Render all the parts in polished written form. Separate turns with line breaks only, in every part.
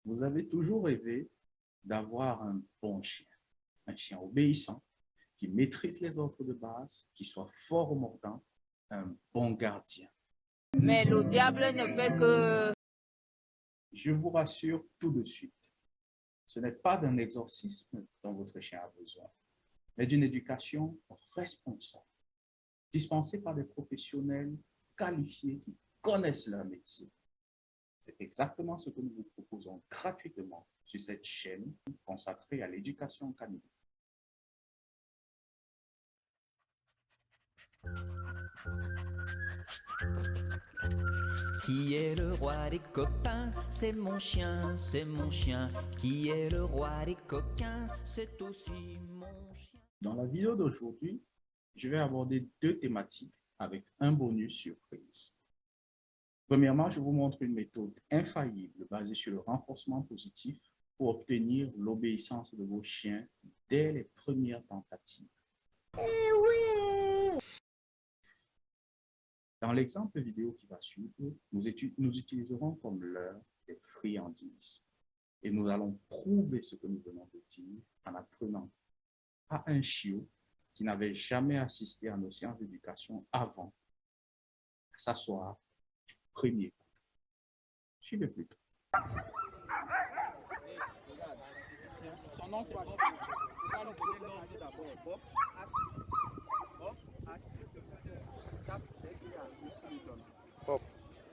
Vous avez toujours rêvé d'avoir un bon chien, un chien obéissant, qui maîtrise les ordres de base, qui soit fort au mordant, un bon gardien.
Mais le diable ne fait que...
Je vous rassure tout de suite, ce n'est pas d'un exorcisme dont votre chien a besoin, mais d'une éducation responsable, dispensée par des professionnels qualifiés qui connaissent leur métier. C'est exactement ce que nous vous proposons gratuitement sur cette chaîne consacrée à l'éducation canine.
Qui est le roi des copains? C'est mon chien, c'est mon chien. Qui est le roi des coquins? C'est aussi mon chien.
Dans la vidéo d'aujourd'hui, je vais aborder deux thématiques avec un bonus surprise. Premièrement, je vous montre une méthode infaillible basée sur le renforcement positif pour obtenir l'obéissance de vos chiens dès les premières tentatives. Dans l'exemple vidéo qui va suivre, nous utiliserons comme leurre des friandises. Et nous allons prouver ce que nous venons de dire en apprenant à un chiot qui n'avait jamais assisté à nos séances d'éducation avant à s'asseoir du premier coup. Suivez plutôt.
Son nom c'est Bob. Tu vas nous donner l'ordre d'abord. Bob, assis. Bob, assis. Tape dès qu'il est assis, tu lui donnes. Bob.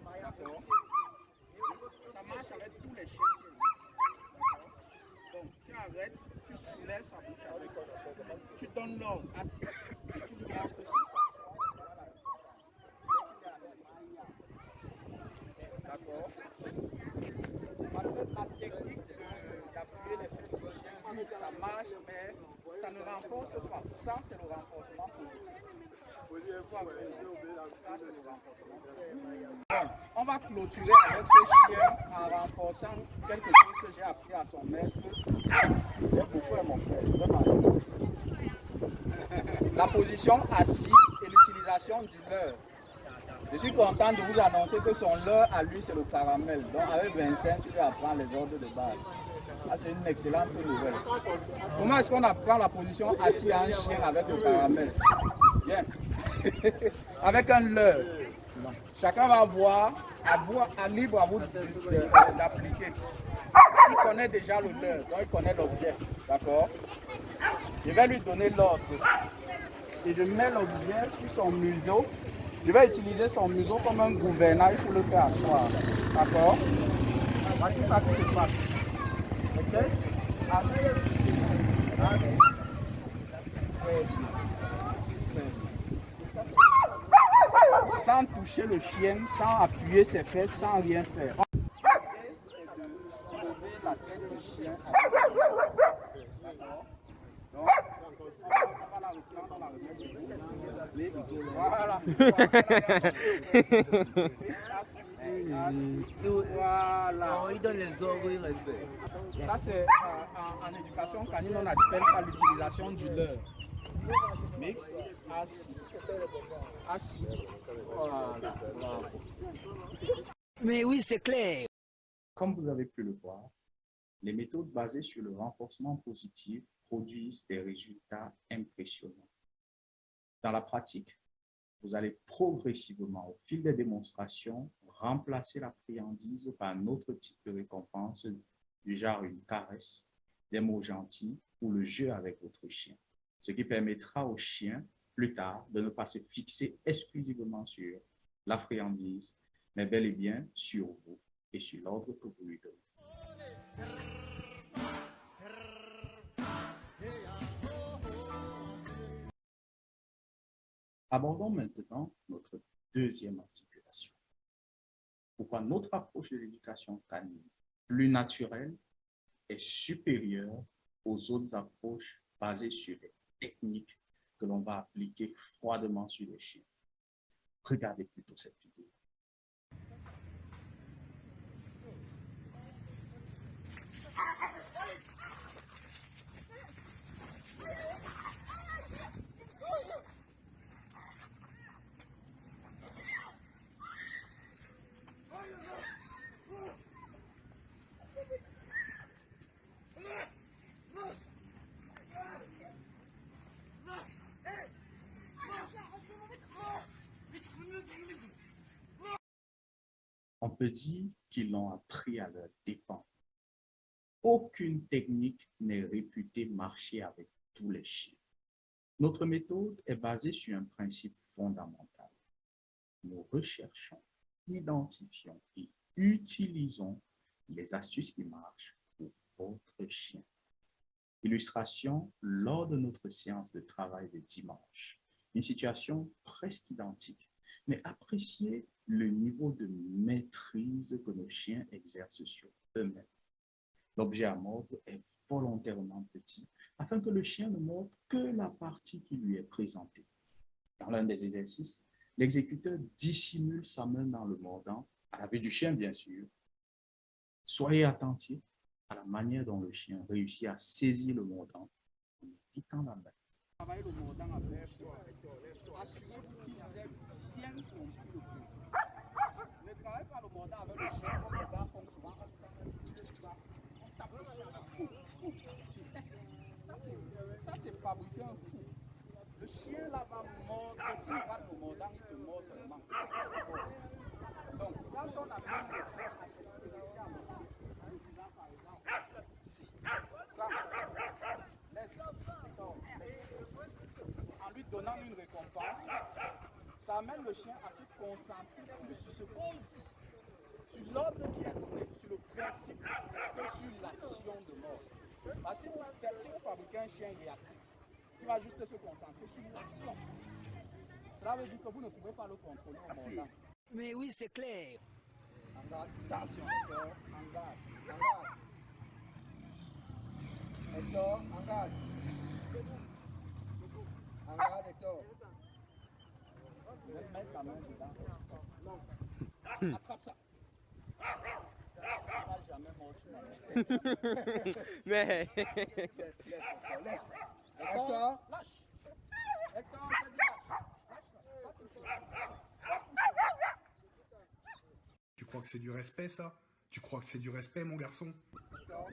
D'accord. Ça marche avec tous les chiens. D'accord. Donc tu arrêtes, tu soulèves sa bouche avec. Tu donnes l'ordre assis. Et tu lui montres que c'est ça. D'accord. Parce que la technique d'appuyer les fesses du chien, oui, ça marche, mais ça ne renforce pas. Ça, c'est le renforcement positif. Ça, c'est le renforcement positif. On va clôturer avec ce chien en renforçant quelque chose que j'ai appris à son maître. Mon frère, la position assise et l'utilisation du leurre. Je suis content de vous annoncer que son leurre à lui c'est le caramel. Donc avec Vincent, tu peux apprendre les ordres de base. Ça c'est une excellente nouvelle. Comment est-ce qu'on apprend la position assise à un chien avec le caramel? Bien. Avec un leurre. Chacun va voir, à libre à vous d'appliquer. Il connaît déjà le leurre, donc il connaît l'objet. D'accord? Je vais lui donner l'ordre. Et je mets l'objet sur son museau. Je vais utiliser son museau comme un gouvernail pour le faire asseoir. D'accord? Voici ça qui se passe. Ok? Sans toucher le chien, sans appuyer ses fesses, sans rien faire. L'idée, c'est de soulever la tête du chien avec la main. D'accord? Donc, on va la reprendre, on la remet. Voilà. Voilà.
Il donne les ordres, il respecte.
Ça, c'est en éducation canine, on appelle ça l'utilisation du leurre. Mix, assis. Assis. Voilà.
Mais oui, c'est clair.
Comme vous avez pu le voir, les méthodes basées sur le renforcement positif produisent des résultats impressionnants. Dans la pratique, vous allez progressivement, au fil des démonstrations, remplacer la friandise par un autre type de récompense, du genre une caresse, des mots gentils ou le jeu avec votre chien. Ce qui permettra au chien, plus tard, de ne pas se fixer exclusivement sur la friandise, mais bel et bien sur vous et sur l'ordre que vous lui donnez. Abordons maintenant notre deuxième articulation. Pourquoi notre approche de l'éducation canine, plus naturelle, est supérieure aux autres approches basées sur les techniques que l'on va appliquer froidement sur les chiens. Regardez plutôt cette vidéo. peut dire qu'ils l'ont appris à leur dépens. Aucune technique n'est réputée marcher avec tous les chiens. Notre méthode est basée sur un principe fondamental. Nous recherchons, identifions et utilisons les astuces qui marchent pour votre chien. Illustration lors de notre séance de travail de dimanche. Une situation presque identique, mais appréciez le niveau de maîtrise que nos chiens exercent sur eux-mêmes. L'objet à mordre est volontairement petit afin que le chien ne morde que la partie qui lui est présentée. Dans l'un des exercices, l'exécuteur dissimule sa main dans le mordant, à la vue du chien bien sûr. Soyez attentifs à la manière dont le chien réussit à saisir le mordant en évitant la main.
Travaillez le mordant avec toi. Assurez-vous qu'ils aient bien compris le principe. Ne travaillez pas le mordant avec le chien comme les gars font souvent. Ça, c'est fabriquer un fou. Le chien là va mordre. S'il rate le mordant, il te mord seulement. Donc, quand on amène le chien à cette position, en disant par exemple, en lui donnant une récompense, ça amène le chien à se concentrer plus sur ce qu'on dit, sur l'ordre qui est donné, sur le principe, que sur l'action de mort. Parce que si vous fabriquez un chien réactif, il va juste se concentrer sur l'action. Cela veut dire que vous ne pouvez pas le contrôler au mordant.
Mais oui, c'est clair.
En garde, attention, Hector, en garde, en garde. Hector, en garde. En garde, Hector. Je vais mettre la main dedans. Attrape ça. Ça va jamais mordu ma main.
Mais
Laisse, Hector, laisse. Hector, lâche. Hector, c'est du lâche.
Tu crois que c'est du respect, ça? Tu crois que c'est du respect, mon garçon?
Hector.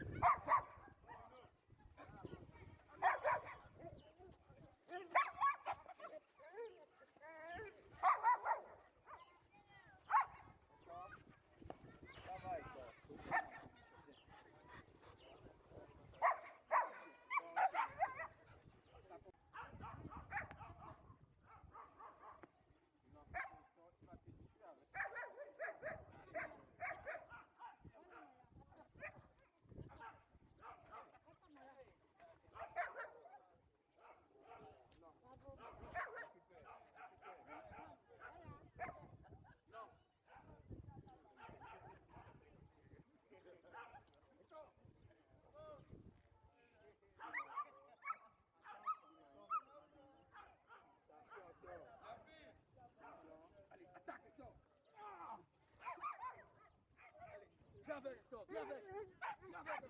Viens avec, Hector, viens avec. Viens avec, Hector. Viens avec. Viens avec.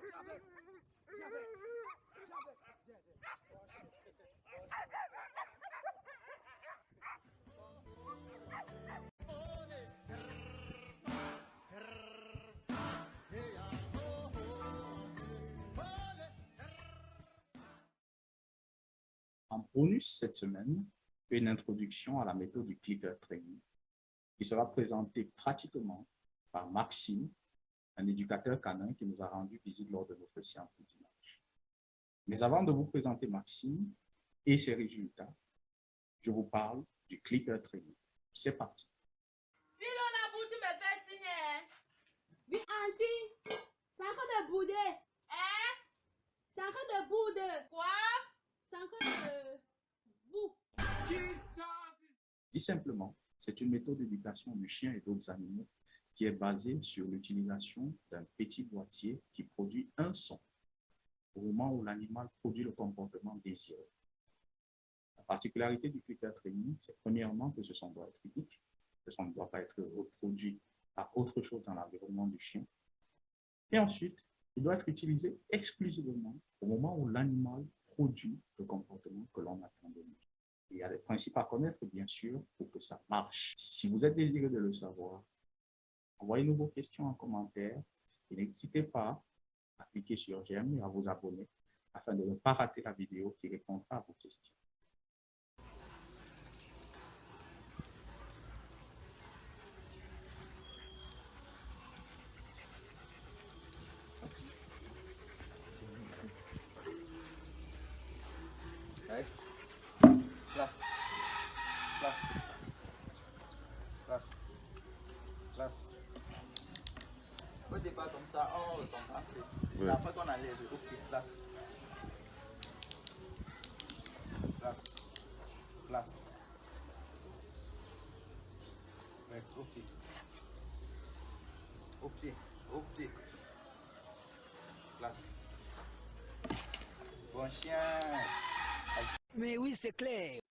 Viens avec. Viens,
En bonus cette semaine, une introduction à la méthode du clicker training qui sera présentée pratiquement par Maxime, un éducateur canin qui nous a rendu visite lors de notre séance de dimanche. Mais avant de vous présenter Maxime et ses résultats, je vous parle du clicker training. C'est parti.
Si l'on a bout, tu me fais signe. Hein?
Oui, Auntie, c'est encore de bouder.
Hein?
C'est encore de bouder.
Quoi?
C'est encore de bout.
Dit simplement, c'est une méthode d'éducation du chien et d'autres animaux qui est basée sur l'utilisation d'un petit boîtier qui produit un son au moment où l'animal produit le comportement désiré. La particularité du clicker training, c'est premièrement que ce son doit être unique, que ce son ne doit pas être reproduit par autre chose dans l'environnement du chien. Et ensuite, il doit être utilisé exclusivement au moment où l'animal produit le comportement que l'on attend de lui. Il y a des principes à connaître, bien sûr, pour que ça marche. Si vous êtes désireux de le savoir, envoyez-nous vos questions en commentaire et n'hésitez pas à cliquer sur j'aime et à vous abonner afin de ne pas rater la vidéo qui répondra à vos questions.
Ok. Ok. Ok. Place. Bon chien.
Mais oui, c'est clair.